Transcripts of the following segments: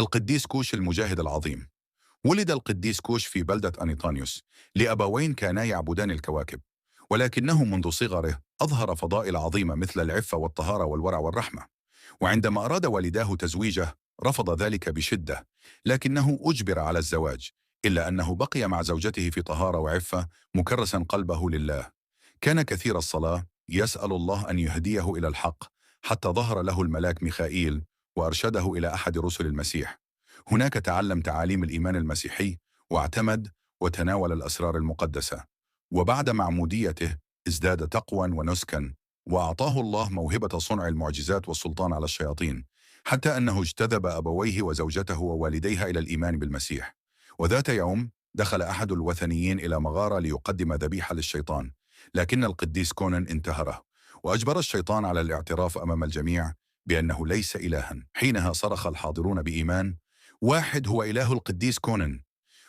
القديس كوش المجاهد العظيم. ولد القديس كوش في بلدة أنيطانيوس لأبوين كانا يعبدان الكواكب، ولكنه منذ صغره أظهر فضائل عظيمة مثل العفة والطهارة والورع والرحمة. وعندما أراد والداه تزويجه رفض ذلك بشدة، لكنه أجبر على الزواج، إلا أنه بقي مع زوجته في طهارة وعفة مكرسا قلبه لله. كان كثير الصلاة، يسأل الله أن يهديه إلى الحق، حتى ظهر له الملاك ميخائيل وأرشده إلى أحد رسل المسيح. هناك تعلم تعاليم الإيمان المسيحي، واعتمد وتناول الأسرار المقدسة. وبعد معموديته ازداد تقوى ونسكا، وأعطاه الله موهبة صنع المعجزات والسلطان على الشياطين، حتى أنه اجتذب أبويه وزوجته ووالديها إلى الإيمان بالمسيح. وذات يوم دخل أحد الوثنيين إلى مغارة ليقدم ذبيحة للشيطان، لكن القديس كونان انتهره، وأجبر الشيطان على الاعتراف أمام الجميع بأنه ليس إلها. حينها صرخ الحاضرون بإيمان: واحد هو إله القديس كونان!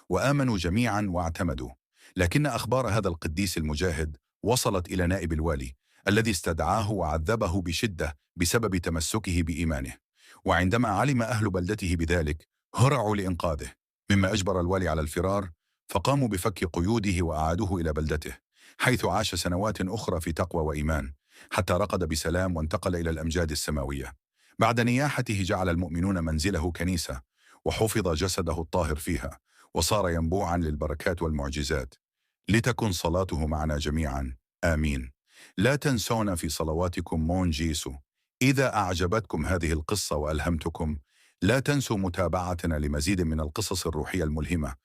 وآمنوا جميعا واعتمدوا. لكن أخبار هذا القديس المجاهد وصلت إلى نائب الوالي، الذي استدعاه وعذبه بشدة بسبب تمسكه بإيمانه. وعندما علم أهل بلدته بذلك هرعوا لإنقاذه، مما أجبر الوالي على الفرار، فقاموا بفك قيوده وأعادوه إلى بلدته، حيث عاش سنوات أخرى في تقوى وإيمان، حتى رقد بسلام وانتقل إلى الأمجاد السماوية. بعد نياحته جعل المؤمنون منزله كنيسة، وحفظ جسده الطاهر فيها، وصار ينبوعا للبركات والمعجزات. لتكن صلاته معنا جميعا، آمين. لا تنسونا في صلواتكم مون جيسو. إذا أعجبتكم هذه القصة وألهمتكم، لا تنسوا متابعتنا لمزيد من القصص الروحية الملهمة